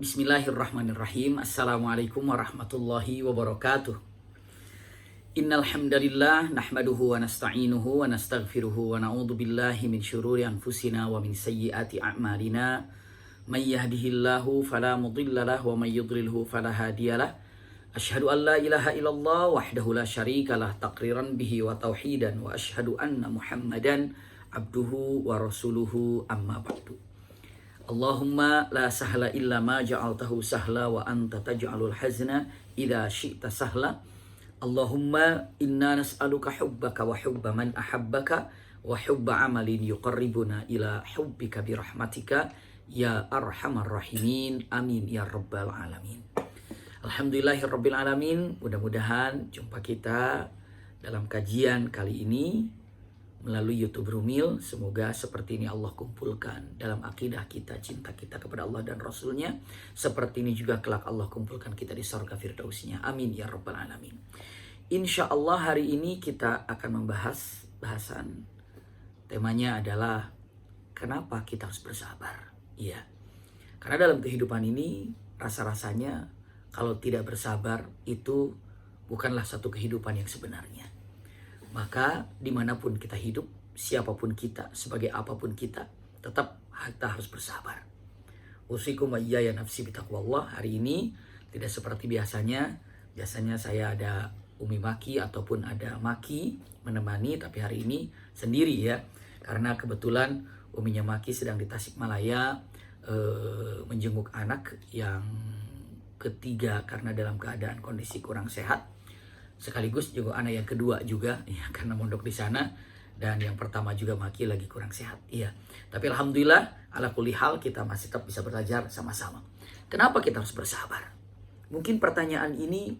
Bismillahirrahmanirrahim. Assalamualaikum warahmatullahi wabarakatuh. Innal hamdalillah nahmaduhu wa nasta'inuhu wa nastaghfiruhu wa na'udzu billahi min syururi anfusina wa min sayyiati a'malina. May yahdihillahu fala mudhillalah wa may yudlilhu fala hadiyalah. Asyhadu an la ilaha illallah wahdahu la syarikalah taqriran bihi wa tauhidan wa asyhadu anna Muhammadan abduhu wa rasuluhu amma ba'du. Allahumma la sahla illa ma ja'altahu sahla wa anta taj'alul hazna idza syi'ta sahla. Allahumma inna nas'aluka hubbaka wa hubba man ahabbaka wa hubba amalin yuqarribuna ila hubbika birahmatika ya arhamar rahimin. Amin ya rabbal alamin. Alhamdulillahirabbil alamin. Mudah-mudahan jumpa kita dalam kajian kali ini melalui YouTube Rumil, semoga seperti ini Allah kumpulkan dalam akidah kita, cinta kita kepada Allah dan Rasulnya. Seperti ini juga kelak Allah kumpulkan kita di surga firdausnya. Amin ya rabbal alamin. Insya Allah hari ini kita akan membahas bahasan, temanya adalah kenapa kita harus bersabar. Iya, karena dalam kehidupan ini rasa-rasanya kalau tidak bersabar itu bukanlah satu kehidupan yang sebenarnya. Maka dimanapun kita hidup, siapapun kita, sebagai apapun kita, tetap kita harus bersabar. Usikum wa iyaya nafsi bitaqwallah. Hari ini tidak seperti biasanya. Biasanya saya ada Umi Maki ataupun ada Maki menemani, tapi hari ini sendiri ya. Karena kebetulan Uminya Maki sedang di Tasikmalaya menjenguk anak yang ketiga karena dalam keadaan kondisi kurang sehat. Sekaligus juga anak yang kedua juga ya, karena mondok di sana, dan yang pertama juga Maki lagi kurang sehat ya. Tapi alhamdulillah ala kulli hal kita masih tetap bisa belajar sama-sama. Kenapa kita harus bersabar? Mungkin pertanyaan ini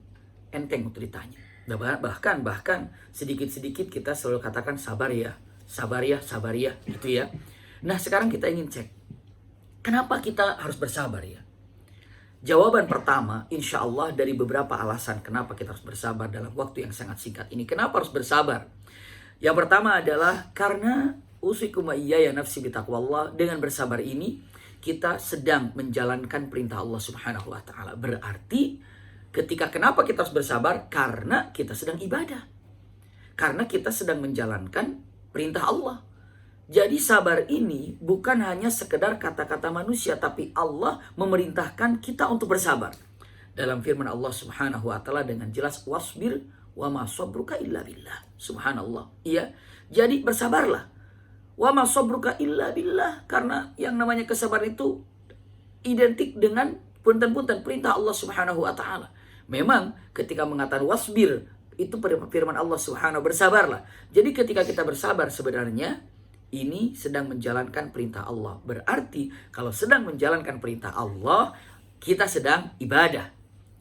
enteng untuk ditanya. Bahkan sedikit-sedikit kita selalu katakan sabar ya, gitu ya. Nah, sekarang kita ingin cek kenapa kita harus bersabar ya. Jawaban pertama, insya Allah dari beberapa alasan kenapa kita harus bersabar dalam waktu yang sangat singkat ini. Kenapa harus bersabar? Yang pertama adalah karena usikum wa iyaya nafsi bitaqwallah. Dengan bersabar ini, kita sedang menjalankan perintah Allah Subhanahu wa Ta'ala. Berarti, kenapa kita harus bersabar? Karena kita sedang ibadah. Karena kita sedang menjalankan perintah Allah. Jadi sabar ini bukan hanya sekedar kata-kata manusia, tapi Allah memerintahkan kita untuk bersabar. Dalam firman Allah Subhanahu wa Ta'ala dengan jelas, wasbir wa ma sabruka illa billah. Subhanallah. Iya. Jadi bersabarlah. Wa ma sabruka illa billah, karena yang namanya kesabaran itu identik dengan punten-punten perintah Allah Subhanahu wa Ta'ala. Memang ketika mengatakan wasbir, itu firman Allah Subhanahu, bersabarlah. Jadi ketika kita bersabar sebenarnya ini sedang menjalankan perintah Allah. Berarti kalau sedang menjalankan perintah Allah, kita sedang ibadah.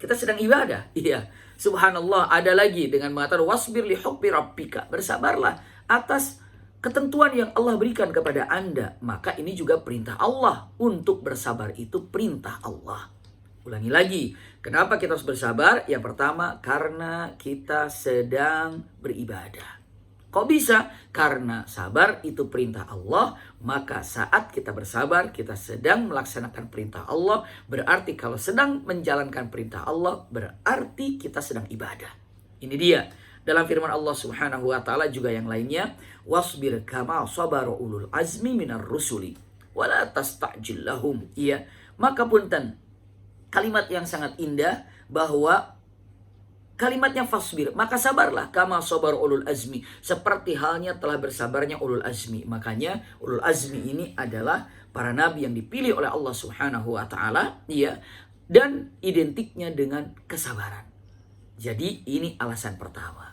Kita sedang ibadah. Iya. Subhanallah, ada lagi dengan mengatakan wasbir li hukmi rabbika. Bersabarlah atas ketentuan yang Allah berikan kepada Anda. Maka ini juga perintah Allah. Untuk bersabar itu perintah Allah. Ulangi lagi. Kenapa kita harus bersabar? Yang pertama, karena kita sedang beribadah. Kok bisa? Karena sabar itu perintah Allah. Maka saat kita bersabar, kita sedang melaksanakan perintah Allah. Berarti kalau sedang menjalankan perintah Allah, berarti kita sedang ibadah. Ini dia. Dalam firman Allah Subhanahu wa Ta'ala juga yang lainnya, wasbir kama sabaru ulul azmi minar rusuli wala tasta'jil lahum. Iya. Maka punten, kalimat yang sangat indah bahwa kalimatnya fasbir, maka sabarlah kama sabar ulul azmi, seperti halnya telah bersabarnya ulul azmi. Makanya ulul azmi ini adalah para nabi yang dipilih oleh Allah Subhanahu wa Ta'ala ya, dan identiknya dengan kesabaran. Jadi ini alasan pertama.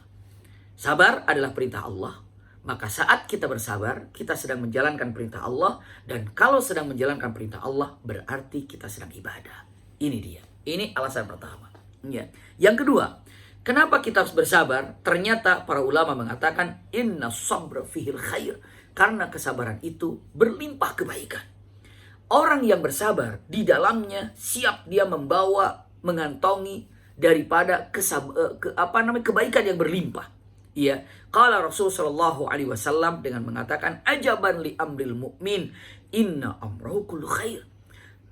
Sabar adalah perintah Allah. Maka saat kita bersabar, kita sedang menjalankan perintah Allah, dan kalau sedang menjalankan perintah Allah berarti kita sedang ibadah. Ini dia. Ini alasan pertama. Ya. Yang kedua, kenapa kita harus bersabar? Ternyata para ulama mengatakan inna sabra fihil khair. Karena kesabaran itu berlimpah kebaikan. Orang yang bersabar di dalamnya siap dia membawa, mengantongi daripada kebaikan yang berlimpah. Iya, qala Rasul sallallahu alaihi wasallam dengan mengatakan ajaban li amril mu'min inna amrahu kullu khair.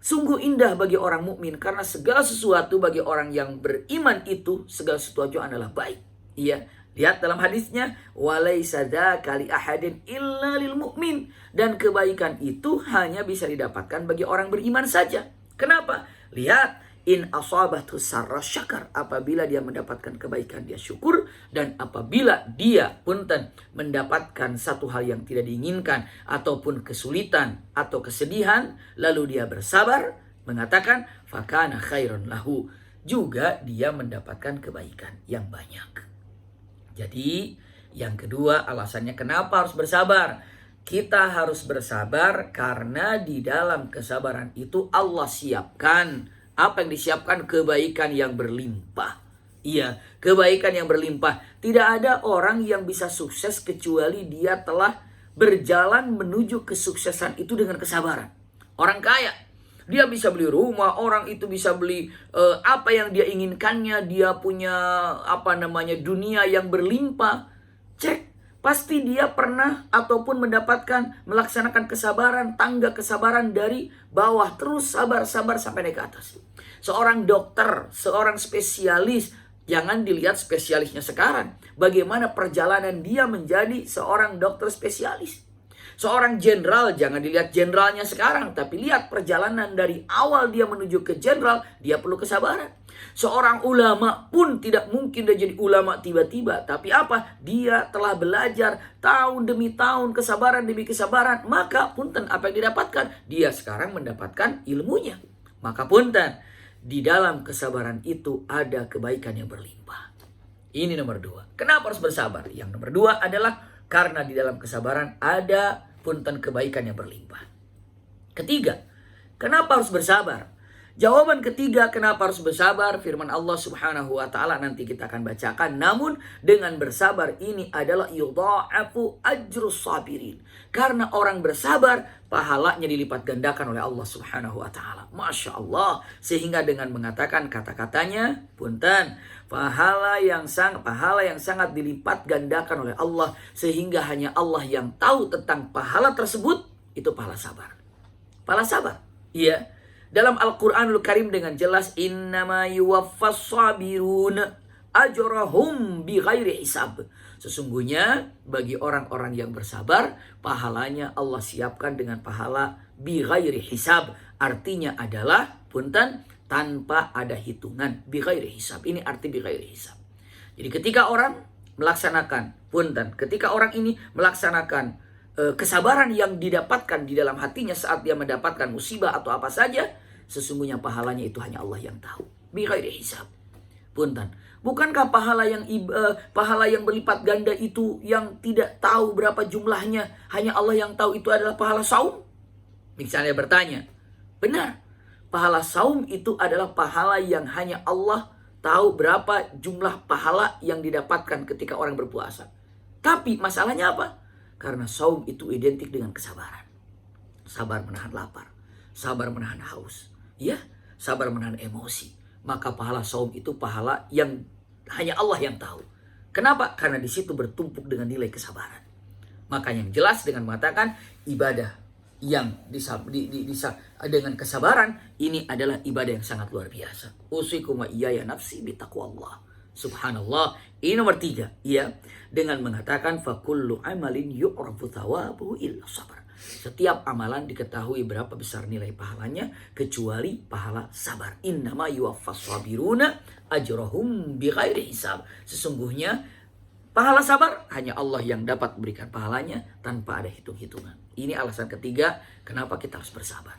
Sungguh indah bagi orang mukmin karena segala sesuatu bagi orang yang beriman itu segala sesuatu adalah baik. Iya, lihat dalam hadisnya, walaisa dzaka li ahadin illa lil mu'min, dan kebaikan itu hanya bisa didapatkan bagi orang beriman saja. Kenapa? Lihat, in asabathu sarra syakar, apabila dia mendapatkan kebaikan dia syukur, dan apabila dia mendapatkan satu hal yang tidak diinginkan ataupun kesulitan atau kesedihan lalu dia bersabar, mengatakan fakana khairun lahu, juga dia mendapatkan kebaikan yang banyak. Jadi yang kedua alasannya kenapa harus bersabar. Kita harus bersabar karena di dalam kesabaran itu Allah siapkan apa yang disiapkan, kebaikan yang berlimpah. Iya, kebaikan yang berlimpah. Tidak ada orang yang bisa sukses kecuali dia telah berjalan menuju kesuksesan itu dengan kesabaran. Orang kaya, dia bisa beli rumah, orang itu bisa beli apa yang dia inginkannya, dia punya dunia yang berlimpah. Cek, pasti dia pernah ataupun melaksanakan kesabaran, tangga kesabaran dari bawah, terus sabar sampai naik ke atas. Seorang dokter, seorang spesialis, jangan dilihat spesialisnya sekarang, bagaimana perjalanan dia menjadi seorang dokter spesialis. Seorang jenderal, jangan dilihat jenderalnya sekarang, tapi lihat perjalanan dari awal dia menuju ke jenderal, dia perlu kesabaran. Seorang ulama pun tidak mungkin dia jadi ulama tiba-tiba, tapi apa? Dia telah belajar tahun demi tahun, kesabaran demi kesabaran, maka punten apa yang didapatkan? Dia sekarang mendapatkan ilmunya. Maka punten, di dalam kesabaran itu ada kebaikan yang berlimpah. Ini nomor 2. Kenapa harus bersabar? Yang nomor 2 adalah karena di dalam kesabaran ada punten kebaikan yang berlimpah. Ketiga, kenapa harus bersabar? Jawaban ketiga kenapa harus bersabar, firman Allah Subhanahu wa taala nanti kita akan bacakan. Namun dengan bersabar ini adalah yudha'afu ajrus sabirin. Karena orang bersabar, pahalanya dilipat gandakan oleh Allah Subhanahu wa taala. Masya Allah. Sehingga dengan mengatakan kata-katanya, punten, pahala yang sangat dilipat gandakan oleh Allah, sehingga hanya Allah yang tahu tentang pahala tersebut, itu pahala sabar. Pahala sabar. Iya. Dalam Al-Quranul Karim dengan jelas, innama yuwaffas sabirun ajrahum bighairi hisab. Sesungguhnya bagi orang-orang yang bersabar, pahalanya Allah siapkan dengan pahala bighairi hisab. Artinya adalah punten, tanpa ada hitungan. Bighairi hisab, ini arti bighairi hisab. Jadi ketika orang melaksanakan ketika orang ini melaksanakan kesabaran yang didapatkan di dalam hatinya saat dia mendapatkan musibah atau apa saja, sesungguhnya pahalanya itu hanya Allah yang tahu. Bighairi hisab. Punten, bukankah pahala yang berlipat ganda itu yang tidak tahu berapa jumlahnya, hanya Allah yang tahu, itu adalah pahala saum? Misalnya bertanya, benar, pahala saum itu adalah pahala yang hanya Allah tahu berapa jumlah pahala yang didapatkan ketika orang berpuasa. Tapi masalahnya apa? Karena saum itu identik dengan kesabaran. Sabar menahan lapar, sabar menahan haus, ya, sabar menahan emosi. Maka pahala saum itu pahala yang hanya Allah yang tahu. Kenapa? Karena di situ bertumpuk dengan nilai kesabaran. Maka yang jelas dengan mengatakan ibadah yang dengan kesabaran ini adalah ibadah yang sangat luar biasa. Usikum wa iyaya nafsi bitaqwallah. Subhanallah. Ini nomor 3, ya, dengan mengatakan fakullu amalin yu'rafu thawabuhu illa sabar. Setiap amalan diketahui berapa besar nilai pahalanya kecuali pahala sabar. Innama yuwaffas sabiruna ajrahum bighairi hisab. Sesungguhnya pahala sabar hanya Allah yang dapat memberikan pahalanya tanpa ada hitung-hitungan. Ini alasan ketiga kenapa kita harus bersabar.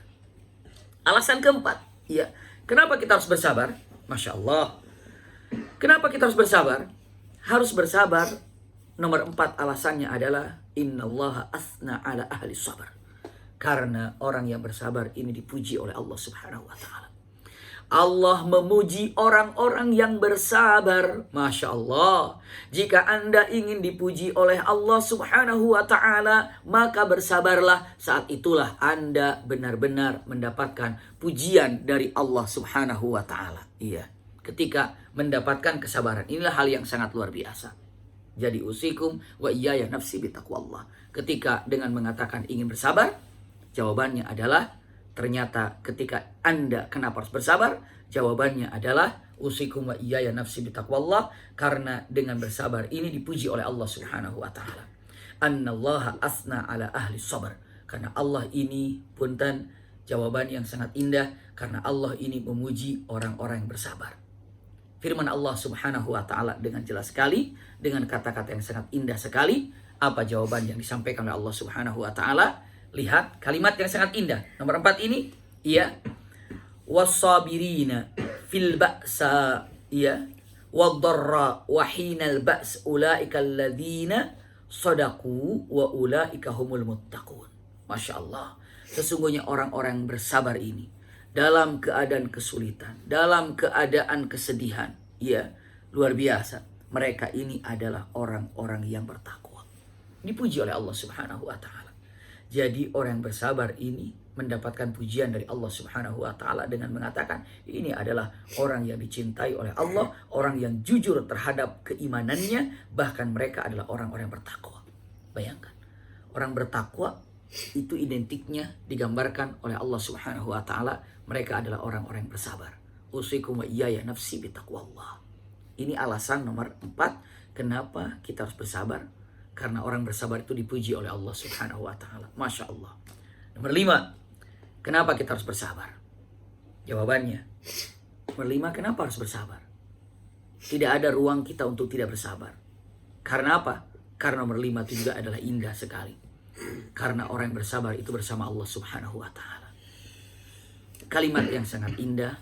Alasan keempat, ya, kenapa kita harus bersabar? Masya Allah. Kenapa kita harus bersabar? Harus bersabar, nomor 4 alasannya adalah innallaha asna ala ahli sabar. Karena orang yang bersabar ini dipuji oleh Allah Subhanahu wa taala. Allah memuji orang-orang yang bersabar. Masya Allah. Jika Anda ingin dipuji oleh Allah Subhanahu wa ta'ala, maka bersabarlah. Saat itulah Anda benar-benar mendapatkan pujian dari Allah Subhanahu wa ta'ala. Iya. Ketika mendapatkan kesabaran. Inilah hal yang sangat luar biasa. Jadi usikum wa iyaya nafsi bitaqwallah. Ketika dengan mengatakan ingin bersabar, jawabannya adalah Ternyata ketika Anda kenapa harus bersabar? Jawabannya adalah usikum wa iyaya nafsi bitaqwallah, karena dengan bersabar ini dipuji oleh Allah Subhanahu wa taala. Annallaha asna ala ahli sabar. Karena Allah ini, punten, jawaban yang sangat indah, karena Allah ini memuji orang-orang yang bersabar. Firman Allah Subhanahu wa taala dengan jelas sekali, dengan kata-kata yang sangat indah sekali. Apa jawaban yang disampaikan oleh Allah Subhanahu wa taala? Lihat kalimat yang sangat indah. Nomor 4 ini, ya. Was-sabirina fil ba'sa, ya. Wad-dharra wa hinal ba's ulaika alladzina sadaqu wa ulaika humul muttaqun. Masya Allah. Sesungguhnya orang-orang yang bersabar ini dalam keadaan kesulitan, dalam keadaan kesedihan, ya, luar biasa. Mereka ini adalah orang-orang yang bertakwa. Dipuji oleh Allah Subhanahu wa taala. Jadi orang yang bersabar ini mendapatkan pujian dari Allah Subhanahu wa taala dengan mengatakan ini adalah orang yang dicintai oleh Allah, orang yang jujur terhadap keimanannya, bahkan mereka adalah orang-orang yang bertakwa. Bayangkan, orang bertakwa itu identiknya digambarkan oleh Allah Subhanahu wa taala, mereka adalah orang-orang yang bersabar. Usikum wa iyaya nafsi bitaqwallah. Ini alasan nomor 4 kenapa kita harus bersabar. Karena orang bersabar itu dipuji oleh Allah Subhanahu wa taala. Masya Allah. Nomor 5, kenapa kita harus bersabar? Jawabannya, nomor 5, kenapa harus bersabar? Tidak ada ruang kita untuk tidak bersabar. Karena apa? Karena nomor 5 itu juga adalah indah sekali. Karena orang yang bersabar itu bersama Allah Subhanahu wa taala. Kalimat yang sangat indah.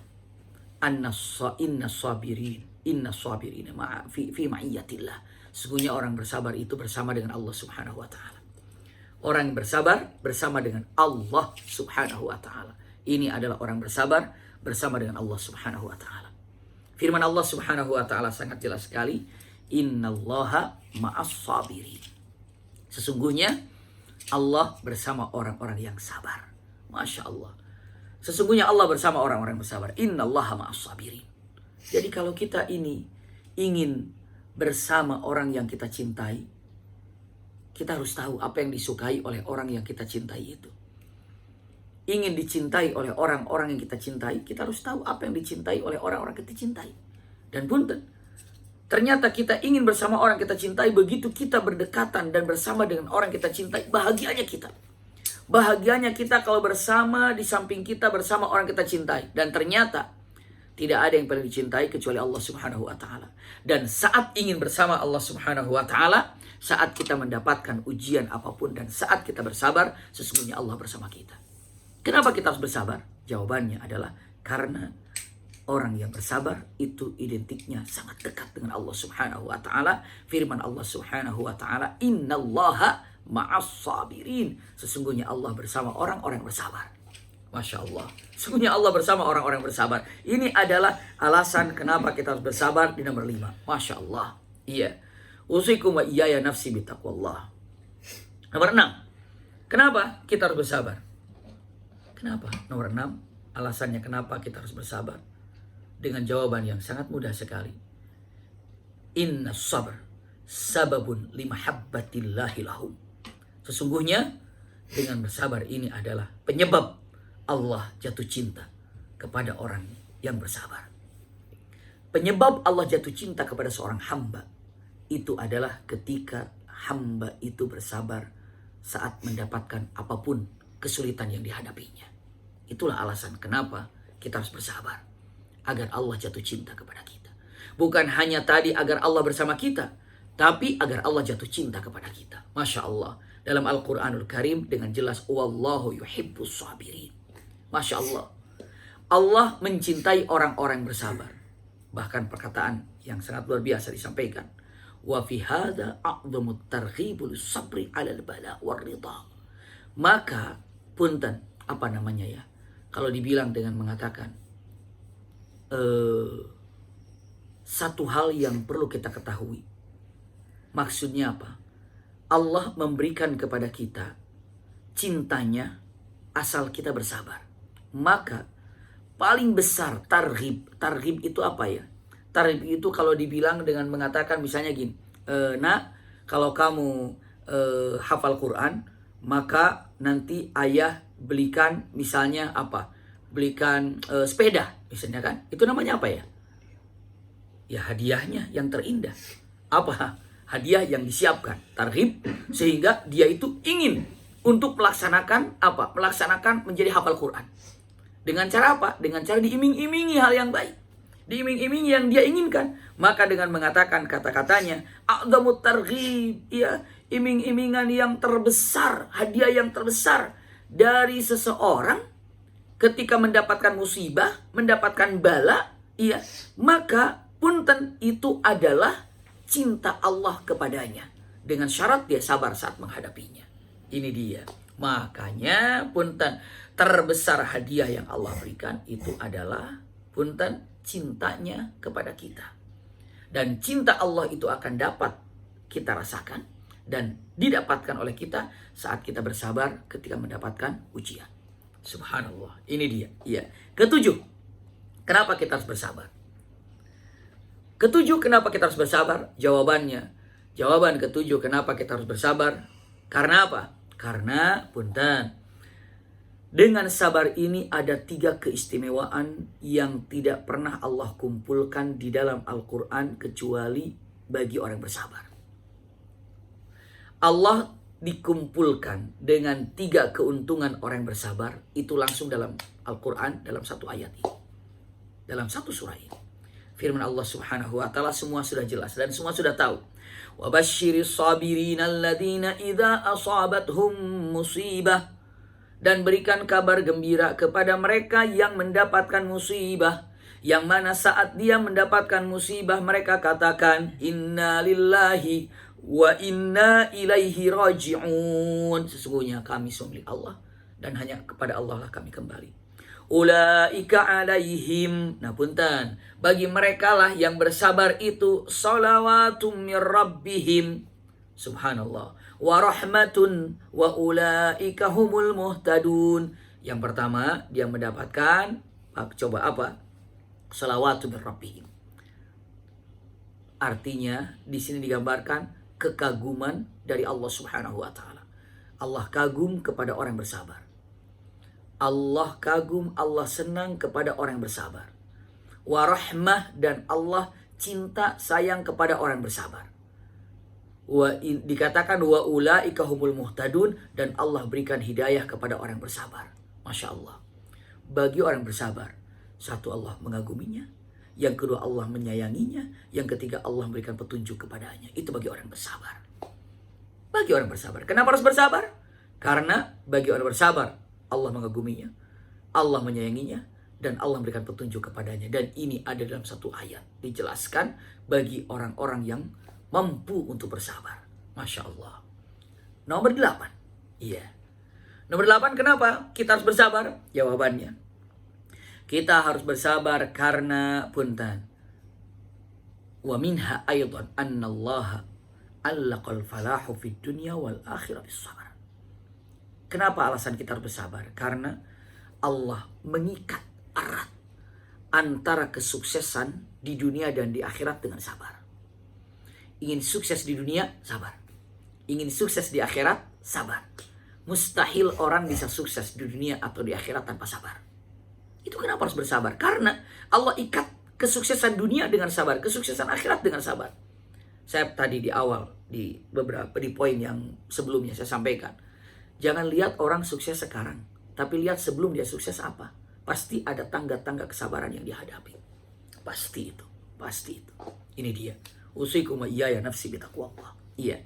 Inna sabirin fi ma'iyyatillah. Sesungguhnya orang bersabar itu bersama dengan Allah Subhanahu wa taala. Orang yang bersabar bersama dengan Allah Subhanahu wa taala. Ini adalah orang bersabar bersama dengan Allah Subhanahu wa taala. Firman Allah Subhanahu wa taala sangat jelas sekali, innallaha ma'as sabirin. Sesungguhnya Allah bersama orang-orang yang sabar. Masya Allah. Sesungguhnya Allah bersama orang-orang yang bersabar. Innallaha ma'as sabirin. Jadi kalau kita ini ingin bersama orang yang kita cintai, kita harus tahu apa yang disukai oleh orang yang kita cintai itu. Ingin dicintai oleh orang-orang yang kita cintai, kita harus tahu apa yang dicintai oleh orang-orang yang kita cintai. Dan punten, ternyata kita ingin bersama orang yang kita cintai, begitu kita berdekatan dan bersama dengan orang yang kita cintai, bahagianya kita. Bahagianya kita kalau bersama, di samping kita bersama orang yang kita cintai. Dan ternyata tidak ada yang paling dicintai kecuali Allah Subhanahu wa taala. Dan saat ingin bersama Allah Subhanahu wa taala, saat kita mendapatkan ujian apapun dan saat kita bersabar, sesungguhnya Allah bersama kita. Kenapa kita harus bersabar? Jawabannya adalah karena orang yang bersabar itu identiknya sangat dekat dengan Allah Subhanahu wa taala. Firman Allah Subhanahu wa taala, "Innallaha ma'as sabirin." Sesungguhnya Allah bersama orang-orang yang bersabar. Masya Allah. Sesungguhnya Allah bersama orang-orang bersabar. Ini adalah alasan kenapa kita harus bersabar di nomor 5. Masya Allah. Iya. Usikum wa iyaya nafsi bitaqwallah. Nomor 6. Kenapa kita harus bersabar? Kenapa? Nomor 6. Alasannya kenapa kita harus bersabar. Dengan jawaban yang sangat mudah sekali. Inna sabr sababun limahabbatillahi lahum. Sesungguhnya dengan bersabar ini adalah penyebab Allah jatuh cinta kepada orang yang bersabar. Penyebab Allah jatuh cinta kepada seorang hamba itu adalah ketika hamba itu bersabar saat mendapatkan apapun kesulitan yang dihadapinya. Itulah alasan kenapa kita harus bersabar. Agar Allah jatuh cinta kepada kita. Bukan hanya tadi agar Allah bersama kita, tapi agar Allah jatuh cinta kepada kita. Masya Allah. Dalam Al-Quranul Karim dengan jelas, wallahu yuhibbus sabirin. Masya Allah. Allah mencintai orang-orang bersabar. Bahkan perkataan yang sangat luar biasa disampaikan. Wa fi hadza a'dhamut targhibul sabri 'alal bala war ridha. Maka punten, apa namanya ya? Kalau dibilang dengan mengatakan satu hal yang perlu kita ketahui. Maksudnya apa? Allah memberikan kepada kita cintanya asal kita bersabar. Maka paling besar targhib. Targhib itu apa ya? Targhib itu kalau dibilang dengan mengatakan misalnya gini. Nah, kalau kamu hafal Quran, maka nanti ayah belikan misalnya apa? Belikan sepeda misalnya kan. Itu namanya apa ya? Ya hadiahnya yang terindah. Apa? Hadiah yang disiapkan, tarhib, sehingga dia itu ingin untuk melaksanakan apa? Melaksanakan menjadi hafal Quran. Dengan cara apa? Dengan cara diiming-imingi hal yang baik. Diiming-imingi yang dia inginkan. Maka dengan mengatakan kata-katanya, a'dhamut targhib, ya, iming-imingan yang terbesar, hadiah yang terbesar dari seseorang ketika mendapatkan musibah, mendapatkan bala, ya, maka punten itu adalah cinta Allah kepadanya. Dengan syarat dia sabar saat menghadapinya. Ini dia. Makanya punten terbesar hadiah yang Allah berikan itu adalah punten cintanya kepada kita. Dan cinta Allah itu akan dapat kita rasakan dan didapatkan oleh kita saat kita bersabar ketika mendapatkan ujian. Subhanallah. Ini dia. Iya. Ketujuh. Kenapa kita harus bersabar? Ketujuh, kenapa kita harus bersabar? Jawaban ketujuh, kenapa kita harus bersabar? Karena apa? Karena, punten, dengan sabar ini ada 3 keistimewaan yang tidak pernah Allah kumpulkan di dalam Al-Quran kecuali bagi orang bersabar. Allah dikumpulkan dengan 3 keuntungan orang bersabar itu langsung dalam Al-Quran dalam satu ayat ini. Dalam satu surah ini. Firman Allah Subhanahu wa taala semua sudah jelas dan semua sudah tahu. Wa basyiris sabirin alladzina idza asabathum musibah, dan berikan kabar gembira kepada mereka yang mendapatkan musibah, yang mana saat dia mendapatkan musibah mereka katakan inna lillahi wa inna ilaihi raji'un. Sesungguhnya kami milik Allah dan hanya kepada Allah lah kami kembali. Ulaika alaihim, nah punten, bagi mereka lah yang bersabar itu salawatum mir rabbihim, subhanallah, wa rahmatun wa ulaika humul muhtadun. Yang pertama dia mendapatkan coba apa? Salawatum mir rabbihim. Artinya di sini digambarkan kekaguman dari Allah Subhanahu wa taala. Allah kagum kepada orang bersabar. Allah kagum, Allah senang kepada orang bersabar. Warahmah, dan Allah cinta sayang kepada orang bersabar. Dikatakan wa ulaika humul muhtadun, dan Allah berikan hidayah kepada orang bersabar. Masya Allah. Bagi orang bersabar, satu, Allah mengaguminya. Yang kedua, Allah menyayanginya. Yang ketiga, Allah memberikan petunjuk kepadanya. Itu bagi orang bersabar. Bagi orang bersabar. Kenapa harus bersabar? Karena bagi orang bersabar, Allah mengaguminya, Allah menyayanginya, dan Allah memberikan petunjuk kepadanya. Dan ini ada dalam satu ayat. Dijelaskan bagi orang-orang yang mampu untuk bersabar. Masya Allah. Nomor 8. Iya. Nomor 8, kenapa kita harus bersabar? Jawabannya, kita harus bersabar karena punten. Wa minha aydan annallaha allaqal falahu fid dunya wal akhirah bis sabar. Kenapa alasan kita harus bersabar? Karena Allah mengikat erat antara kesuksesan di dunia dan di akhirat dengan sabar. Ingin sukses di dunia, sabar. Ingin sukses di akhirat, sabar. Mustahil orang bisa sukses di dunia atau di akhirat tanpa sabar. Itu kenapa harus bersabar? Karena Allah ikat kesuksesan dunia dengan sabar, kesuksesan akhirat dengan sabar. Saya tadi di awal, di poin yang sebelumnya saya sampaikan, jangan lihat orang sukses sekarang, tapi lihat sebelum dia sukses apa. Pasti ada tangga-tangga kesabaran yang dihadapi. Pasti itu. Pasti itu. Ini dia. Usikum wa iyaya nafsi bitaqwallah. Iya.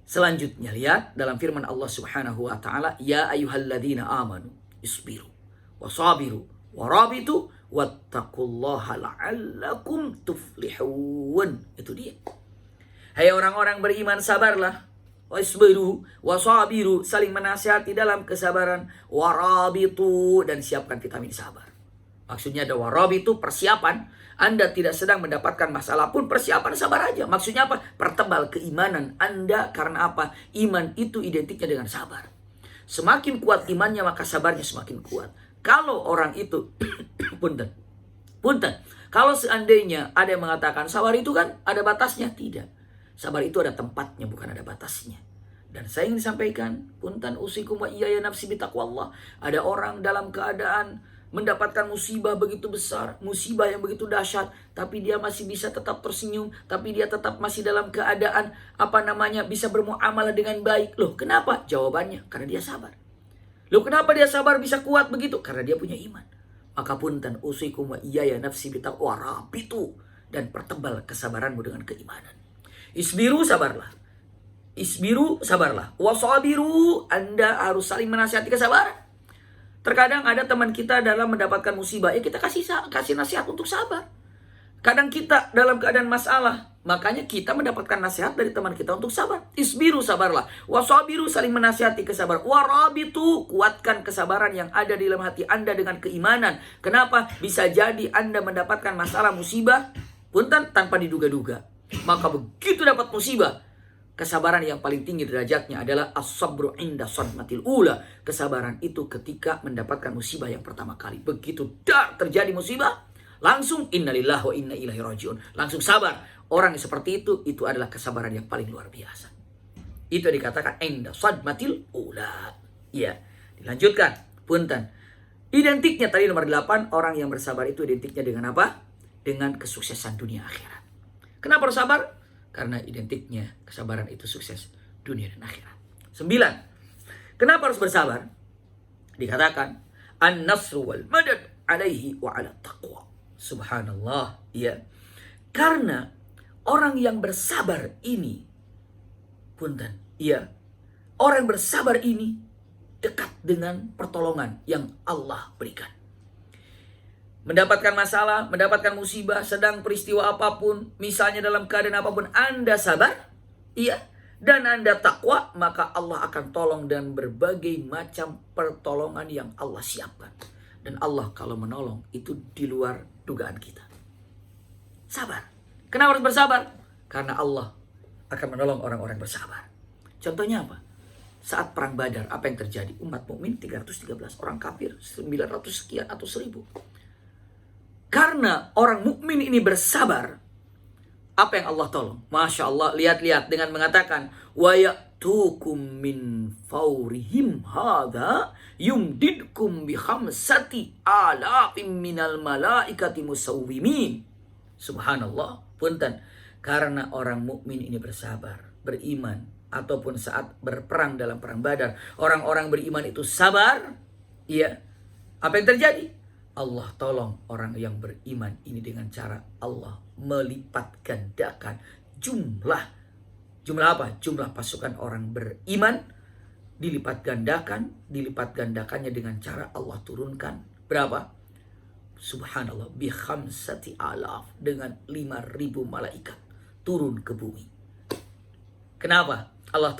Selanjutnya lihat dalam firman Allah Subhanahu wa taala, ya ayyuhalladzina amanu isbiru wasabiru warabitu wattaqullaha la'allakum tuflihun. Itu dia. Hai orang-orang beriman, sabarlah. Wasbiru wasabiru, saling menasihati dalam kesabaran. Warabitu, dan siapkan vitamin sabar. Maksudnya ada warabitu, persiapan. Anda tidak sedang mendapatkan masalah pun persiapan sabar aja. Maksudnya apa? Pertebal keimanan Anda. Karena apa? Iman itu identiknya dengan sabar. Semakin kuat imannya maka sabarnya semakin kuat. Kalau orang itu punten. Kalau seandainya ada yang mengatakan sabar itu kan ada batasnya, tidak. Sabar itu ada tempatnya, bukan ada batasnya. Dan saya ingin sampaikan, punten usikum wa iyaya nafsi bitaqwallah. Ada orang dalam keadaan mendapatkan musibah begitu besar, musibah yang begitu dahsyat, tapi dia masih bisa tetap tersenyum, tapi dia tetap masih dalam keadaan bisa bermuamalah dengan baik. Loh, kenapa? Jawabannya, karena dia sabar. Loh, kenapa dia sabar bisa kuat begitu? Karena dia punya iman. Maka punten usikum wa iyaya nafsi bitaqwa, rabitu, dan pertebal kesabaranmu dengan keimanan. Isbiru, sabarlah. Isbiru, sabarlah. Wasabiru, Anda harus saling menasihati kesabaran. Terkadang ada teman kita dalam mendapatkan musibah, ya kita kasih nasihat untuk sabar. Kadang kita dalam keadaan masalah, makanya kita mendapatkan nasihat dari teman kita untuk sabar. Isbiru, sabarlah. Wasabiru, saling menasihati kesabaran. Warabitu, kuatkan kesabaran yang ada di dalam hati Anda dengan keimanan. Kenapa? Bisa jadi Anda mendapatkan masalah musibah, punten, tanpa diduga-duga. Maka begitu dapat musibah, kesabaran yang paling tinggi derajatnya adalah as-sabru inda sadmatil ula. Kesabaran itu ketika mendapatkan musibah yang pertama kali. Begitu terjadi musibah, langsung innalillahi wa inna ilaihi rajiun. Langsung sabar. Orang yang seperti itu adalah kesabaran yang paling luar biasa. Itu dikatakan inda sadmatil ula. Ya, dilanjutkan. Punten. Identiknya tadi nomor 8, orang yang bersabar itu identiknya dengan apa? Dengan kesuksesan dunia akhirat. Kenapa harus sabar? Karena identiknya kesabaran itu sukses dunia dan akhirat. 9. Kenapa harus bersabar? Dikatakan an-nasru wal madad alaihi wa ala taqwa. Subhanallah. Ya. Karena orang yang bersabar ini, punten, ya, orang yang bersabar ini dekat dengan pertolongan yang Allah berikan. Mendapatkan masalah, mendapatkan musibah, sedang peristiwa apapun, misalnya dalam keadaan apapun, Anda sabar, iya, dan Anda takwa, maka Allah akan tolong dan berbagai macam pertolongan yang Allah siapkan. Dan Allah kalau menolong itu di luar dugaan kita. Sabar. Kenapa harus bersabar? Karena Allah akan menolong orang-orang bersabar. Contohnya apa? Saat perang Badar, apa yang terjadi? Umat mukmin 313, orang kafir 900 sekian atau 1000. Karena orang mukmin ini bersabar, apa yang Allah tolong? Masya Allah, lihat-lihat dengan mengatakan, wa ya'tukum min fawrihim hadha yumdidkum bi khamsati alafim minal malaikati musawwimin. Subhanallah, punten. Karena orang mukmin ini bersabar, beriman, ataupun saat berperang dalam perang Badar, orang-orang beriman itu sabar, iya. Apa yang terjadi? Allah tolong orang yang beriman ini dengan cara Allah melipat gandakan jumlah apa? Jumlah pasukan orang beriman dilipat gandakannya dengan cara Allah turunkan berapa? Subhanallah, bi khamsati alaf, dengan 5.000 malaikat turun ke bumi. Kenapa? Allah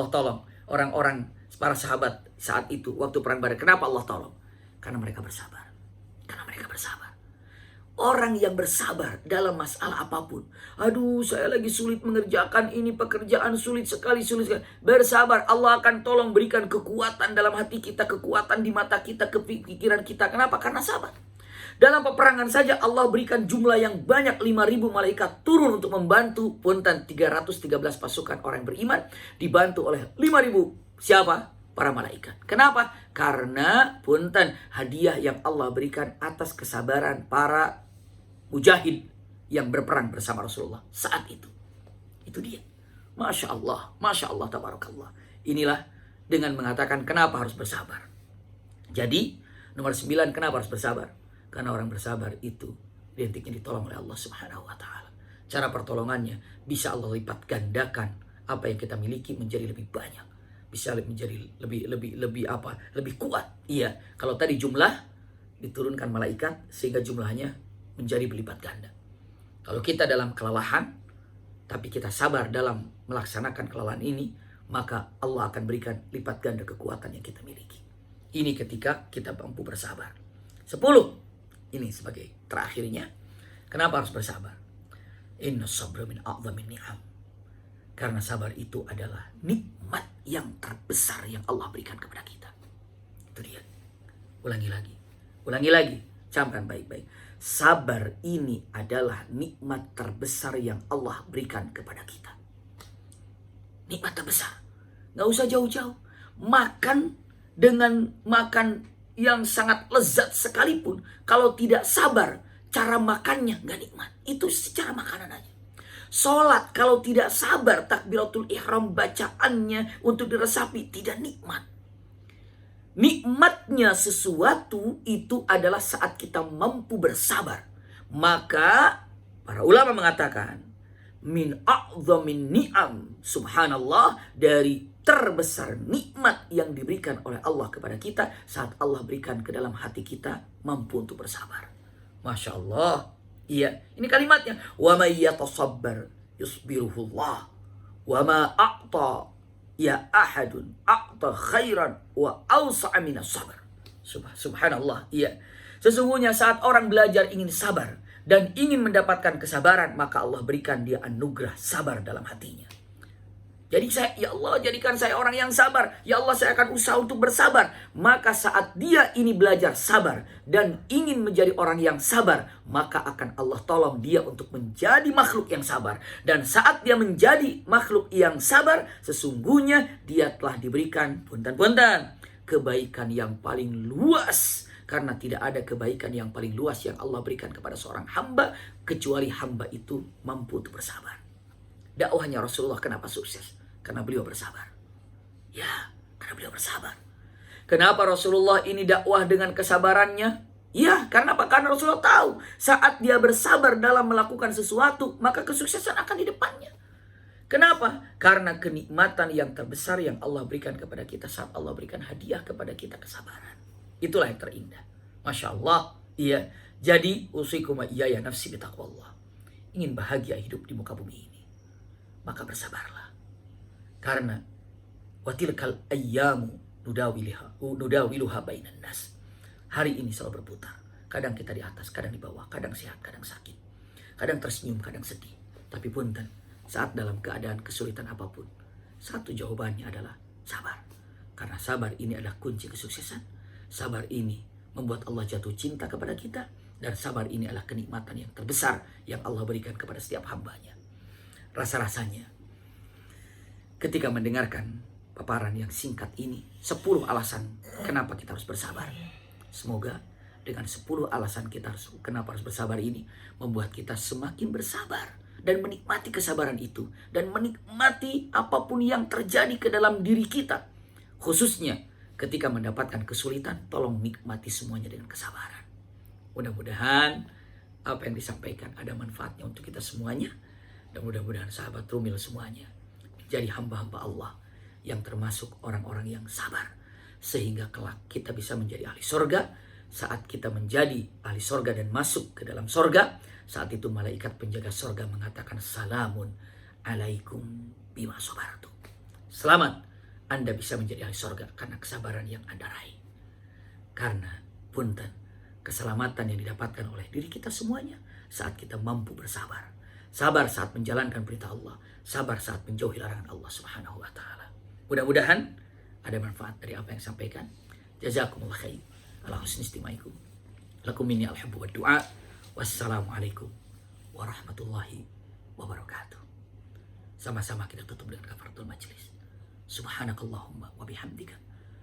tolong orang-orang para sahabat saat itu waktu perang Badar. Kenapa Allah tolong? Karena mereka bersabar. Orang yang bersabar dalam masalah apapun. Aduh, saya lagi sulit mengerjakan ini, pekerjaan sulit sekali. Bersabar, Allah akan tolong berikan kekuatan dalam hati kita, kekuatan di mata kita, kepikiran kita. Kenapa? Karena sabar. Dalam peperangan saja Allah berikan jumlah yang banyak, 5.000 malaikat turun untuk membantu punten 313 pasukan orang beriman, dibantu oleh 5.000 siapa? Para malaikat. Kenapa? Karena punten hadiah yang Allah berikan atas kesabaran para mujahid yang berperang bersama Rasulullah saat itu. Itu dia. Masya Allah, tabarakallah. Inilah dengan mengatakan kenapa harus bersabar. Jadi nomor 9, kenapa harus bersabar? Karena orang bersabar itu identiknya ditolong oleh Allah Subhanahu wa taala. Cara pertolongannya bisa Allah lipat gandakan apa yang kita miliki menjadi lebih banyak. Bisa menjadi lebih kuat. Iya, kalau tadi jumlah diturunkan malaikat sehingga jumlahnya menjadi berlipat ganda. Kalau kita dalam kelelahan tapi kita sabar dalam melaksanakan kelelahan ini, maka Allah akan berikan lipat ganda kekuatan yang kita miliki. Ini ketika kita mampu bersabar. 10. Ini sebagai terakhirnya. Kenapa harus bersabar? Inna sabra min a'zamin ni'am. Karena sabar itu adalah nikmat yang terbesar yang Allah berikan kepada kita. Itu dia. Ulangi lagi. Camkan baik-baik. Sabar ini adalah nikmat terbesar yang Allah berikan kepada kita. Nikmat terbesar. Nggak usah jauh-jauh. Makan dengan makan yang sangat lezat sekalipun, kalau tidak sabar, cara makannya nggak nikmat. Itu secara makanan aja. Sholat kalau tidak sabar, takbiratul ihram bacaannya untuk diresapi, tidak nikmat. Nikmatnya sesuatu itu adalah saat kita mampu bersabar. Maka para ulama mengatakan, min a'zamin ni'am, subhanallah, dari terbesar nikmat yang diberikan oleh Allah kepada kita saat Allah berikan ke dalam hati kita mampu untuk bersabar. Masya Allah. Iya, ini kalimatnya. Wa may yatasabbar yusbiruhullah. Wa ma a'ta ya ahadun a'ta khairan wa awsa'a minas sabar. Subhanallah. Iya. Sesungguhnya saat orang belajar ingin sabar dan ingin mendapatkan kesabaran, maka Allah berikan dia anugerah sabar dalam hatinya. Jadi ya Allah, jadikan saya orang yang sabar. Ya Allah, saya akan usaha untuk bersabar. Maka saat dia ini belajar sabar dan ingin menjadi orang yang sabar, maka akan Allah tolong dia untuk menjadi makhluk yang sabar. Dan saat dia menjadi makhluk yang sabar, sesungguhnya dia telah diberikan punten-punten kebaikan yang paling luas. Karena tidak ada kebaikan yang paling luas yang Allah berikan kepada seorang hamba, kecuali hamba itu mampu untuk bersabar. Dakwahnya Rasulullah kenapa sukses? Karena beliau bersabar. Ya, karena beliau bersabar. Kenapa Rasulullah ini dakwah dengan kesabarannya? Ya, karena apa? Karena Rasulullah tahu saat dia bersabar dalam melakukan sesuatu, maka kesuksesan akan di depannya. Kenapa? Karena kenikmatan yang terbesar yang Allah berikan kepada kita saat Allah berikan hadiah kepada kita kesabaran. Itulah yang terindah. Masya Allah. Iya. Jadi, usikum wa iyaya nafsi bitaqwallah. Ingin bahagia hidup di muka bumi ini, maka bersabarlah. Karena watilkal ayyamu nudawiluha bainan nas. Hari ini selalu berputar. Kadang kita di atas, kadang di bawah, kadang sehat, kadang sakit. Kadang tersenyum, kadang sedih. Tapi punten, saat dalam keadaan kesulitan apapun, satu jawabannya adalah sabar. Karena sabar ini adalah kunci kesuksesan. Sabar ini membuat Allah jatuh cinta kepada kita. Dan sabar ini adalah kenikmatan yang terbesar yang Allah berikan kepada setiap hambanya. Rasa-rasanya ketika mendengarkan paparan yang singkat ini, 10 alasan kenapa kita harus bersabar. Semoga dengan 10 alasan kita kenapa harus bersabar ini membuat kita semakin bersabar dan menikmati kesabaran itu dan menikmati apapun yang terjadi ke dalam diri kita. Khususnya ketika mendapatkan kesulitan, tolong nikmati semuanya dengan kesabaran. Mudah-mudahan apa yang disampaikan ada manfaatnya untuk kita semuanya. Dan mudah-mudahan sahabat Rumil semuanya jadi hamba-hamba Allah yang termasuk orang-orang yang sabar. Sehingga kelak kita bisa menjadi ahli sorga. Saat kita menjadi ahli sorga dan masuk ke dalam sorga, saat itu malaikat penjaga sorga mengatakan salamun alaikum bima sabartum. Selamat, Anda bisa menjadi ahli sorga karena kesabaran yang Anda raih. Karena punten, keselamatan yang didapatkan oleh diri kita semuanya saat kita mampu bersabar. Sabar saat menjalankan perintah Allah. Sabar saat menjauhi larangan Allah Subhanahu wa ta'ala. Mudah-mudahan ada manfaat dari apa yang sampaikan. Jazakumullah khair ala husni istimaikum. Lakum minni alhamdu wa du'a. Wassalamualaikum warahmatullahi wabarakatuh. Sama-sama kita tutup dengan kafaratul majlis. Subhanakallahumma wa bihamdika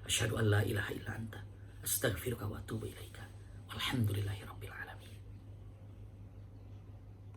asyhadu an la ilaha illa anta astaghfiruka wa atubu ilaika. Alhamdulillahi rabbil alamin.